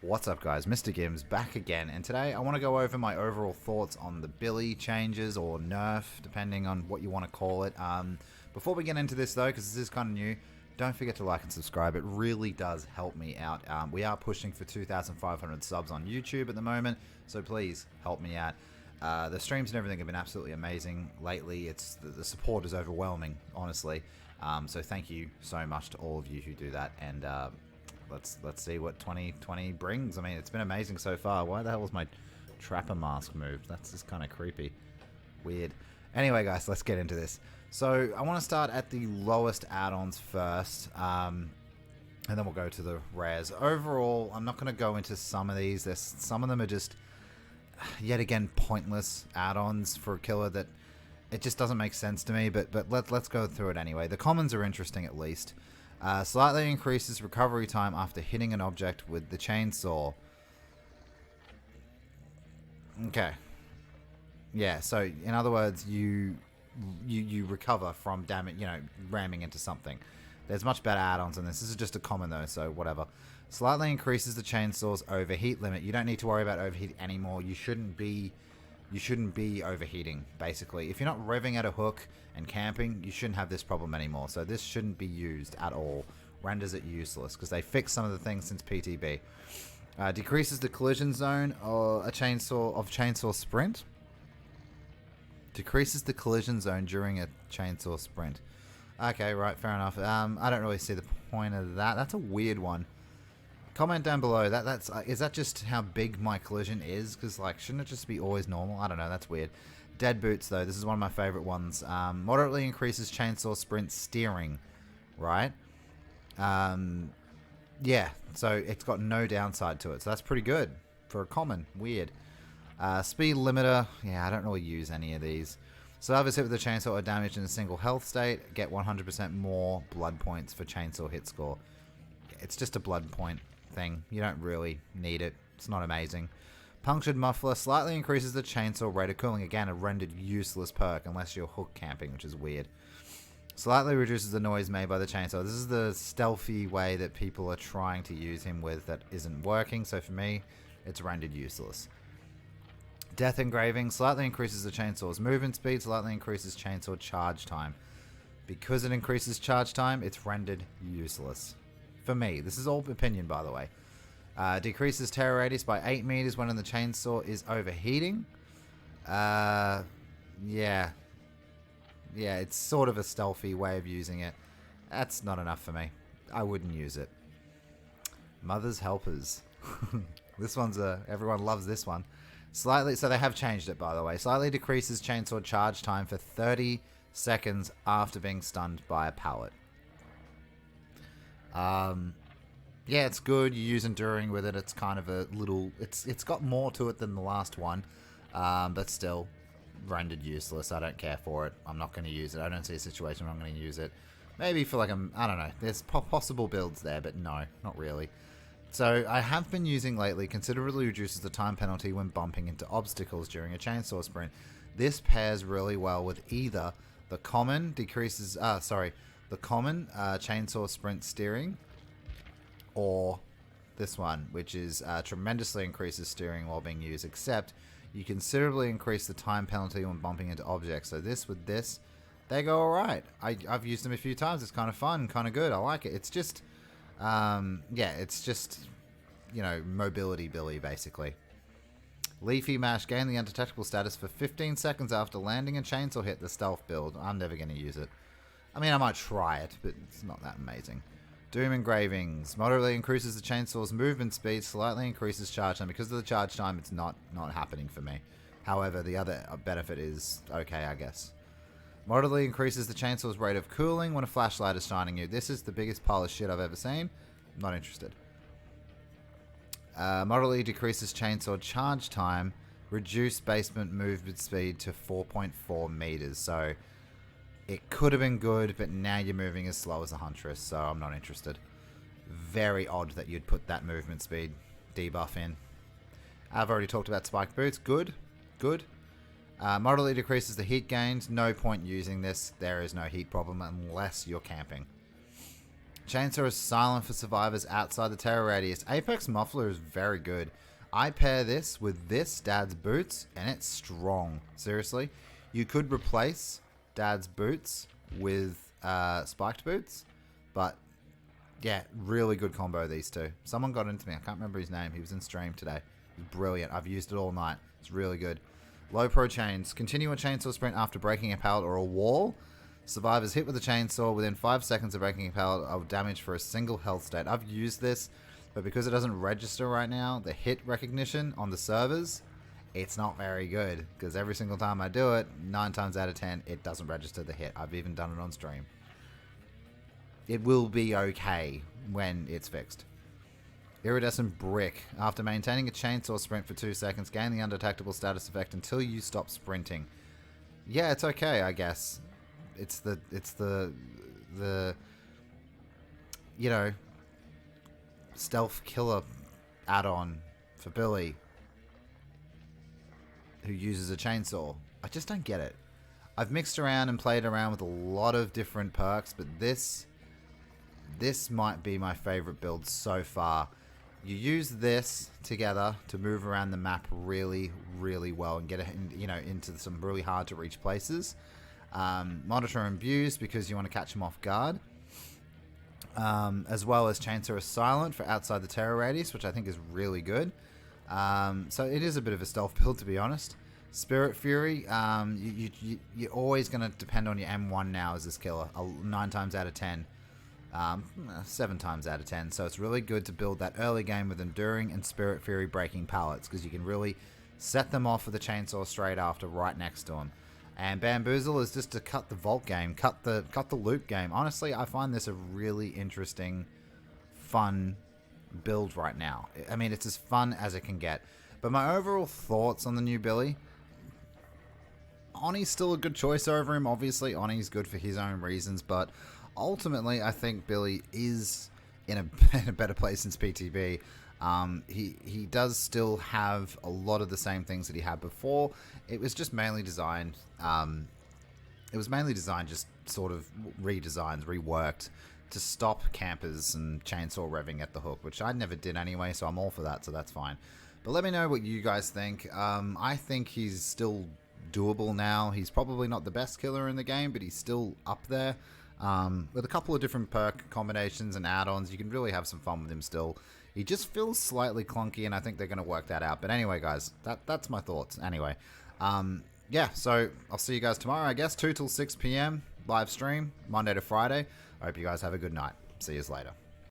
What's up guys, MrGimms back again, and today I want to go over my overall thoughts on the Billy changes, or nerf, depending on what you want to call it. Before we get into this though, because this is kind of new, don't forget to like and subscribe. It really does help me out. We are pushing for 2,500 subs on YouTube at the moment, so please help me out. The streams and everything have been absolutely amazing lately. The support is overwhelming, honestly. So thank you so much to all of you who do that, and let's see what 2020 brings. I mean, it's been amazing so far. Why the hell was my trapper mask moved? That's just kind of creepy. Weird. Anyway, guys, let's get into this. So I want to start at the lowest add-ons first, and then we'll go to the rares. Overall, I'm not going to go into some of these. Some of them are just, yet again, pointless add-ons for a killer that it just doesn't make sense to me, but let's go through it anyway. The commons are interesting, at least. Slightly increases recovery time after hitting an object with the chainsaw. Okay. Yeah, so in other words, you recover from damage, ramming into something. There's much better add-ons than this. This is just a common though, so whatever. Slightly increases the chainsaw's overheat limit. You don't need to worry about overheat anymore. You shouldn't be overheating, basically. If you're not revving at a hook and camping, you shouldn't have this problem anymore. So this shouldn't be used at all. Renders it useless, because they fixed some of the things since PTB. Decreases the collision zone or chainsaw sprint. Decreases the collision zone during a chainsaw sprint. Okay, right, fair enough. I don't really see the point of that. That's a weird one. Comment down below. Is that just how big my collision is? Because shouldn't it just be always normal? I don't know. That's weird. Dead boots though. This is one of my favorite ones. Moderately increases chainsaw sprint steering. Right. Yeah. So it's got no downside to it. So that's pretty good for a common. Weird. Speed limiter. Yeah, I don't really use any of these. Survivors hit with a chainsaw are damaged in a single health state. Get 100% more blood points for chainsaw hit score. It's just a blood point thing. You don't really need it. It's not amazing. Punctured muffler slightly increases the chainsaw rate of cooling. Again, a rendered useless perk unless you're hook camping, which is weird. Slightly reduces the noise made by the chainsaw. This is the stealthy way that people are trying to use him with that isn't working. So for me, it's rendered useless. Death engraving slightly increases the chainsaw's movement speed. Slightly increases chainsaw charge time. Because it increases charge time, it's rendered useless. For me, this is all opinion, by the way. Decreases tear radius by 8 meters when the chainsaw is overheating. Yeah, it's sort of a stealthy way of using it. That's not enough for me. I wouldn't use it. Mother's helpers. This one's everyone loves this one. So they have changed it, by the way. Slightly decreases chainsaw charge time for 30 seconds after being stunned by a pallet. Yeah, it's good. You use enduring with it. It's kind of a little. It's got more to it than the last one, but still rendered useless. I don't care for it. I'm not going to use it. I don't see a situation where I'm going to use it. Maybe for I don't know. There's possible builds there, but no, not really. So I have been using lately. Considerably reduces the time penalty when bumping into obstacles during a chainsaw sprint. This pairs really well with either the common decreases. The common chainsaw sprint steering, or this one, which is tremendously increases steering while being used, except you considerably increase the time penalty when bumping into objects. So this with this, they go alright. I've used them a few times. It's kind of fun, kind of good. I like it. It's just, yeah, it's just, mobility Billy, basically. Leafy Mash, gain the undetectable status for 15 seconds after landing a chainsaw hit. The stealth build. I'm never going to use it. I mean, I might try it, but it's not that amazing. Doom engravings. Moderately increases the chainsaw's movement speed, slightly increases charge time. Because of the charge time, it's not happening for me. However, the other benefit is okay, I guess. Moderately increases the chainsaw's rate of cooling when a flashlight is shining you. This is the biggest pile of shit I've ever seen. Not interested. Moderately decreases chainsaw charge time. Reduce basement movement speed to 4.4 meters. So it could have been good, but now you're moving as slow as a huntress, so I'm not interested. Very odd that you'd put that movement speed debuff in. I've already talked about spiked boots. Good. Good. Moderately decreases the heat gains. No point using this. There is no heat problem unless you're camping. Chainsaw is silent for survivors outside the terror radius. Apex Muffler is very good. I pair this with this, Dad's Boots, and it's strong. Seriously. You could replace Dad's Boots with Spiked Boots, but yeah, really good combo, these two. Someone got into me. I can't remember his name. He was in stream today. It was brilliant. I've used it all night. It's really good. Low pro chains. Continue a chainsaw sprint after breaking a pallet or a wall. Survivors hit with a chainsaw within 5 seconds of breaking a pallet of damage for a single health state. I've used this, but because it doesn't register right now, the hit recognition on the servers, it's not very good. Because every single time I do it, 9 times out of 10, it doesn't register the hit. I've even done it on stream. It will be okay when it's fixed. Iridescent Brick. After maintaining a chainsaw sprint for 2 seconds, gain the undetectable status effect until you stop sprinting. Yeah, it's okay, I guess. It's the you know, stealth killer add-on for Billy who uses a chainsaw. I just don't get it. I've mixed around and played around with a lot of different perks, but this might be my favorite build so far. You use this together to move around the map really, really well and get it, into some really hard to reach places. Monitor and Abuse because you want to catch them off guard. As well as Chainsaw is silent for outside the terror radius, which I think is really good. So it is a bit of a stealth build, to be honest. Spirit Fury, you're always going to depend on your M1 now as this killer, 9 times out of 10. 7 times out of 10. So it's really good to build that early game with Enduring and Spirit Fury breaking pallets, because you can really set them off with a chainsaw straight after, right next to them. And Bamboozle is just to cut the vault game, cut the loop game. Honestly, I find this a really interesting, fun build right now. I mean, it's as fun as it can get. But my overall thoughts on the new Billy, Oni's still a good choice over him. Obviously, Oni's good for his own reasons, but ultimately, I think Billy is in a better place since PTB. He does still have a lot of the same things that he had before. It was just mainly designed. Just sort of redesigned, reworked to stop campers and chainsaw revving at the hook, which I never did anyway. So I'm all for that. So that's fine. But let me know what you guys think. I think he's still doable now. He's probably not the best killer in the game, but he's still up there. With a couple of different perk combinations and add-ons, you can really have some fun with him still. He just feels slightly clunky, and I think they're going to work that out. But anyway, guys, that's my thoughts. Anyway, yeah, so I'll see you guys tomorrow, I guess, 2 till 6 p.m. live stream, Monday to Friday. I hope you guys have a good night. See you later.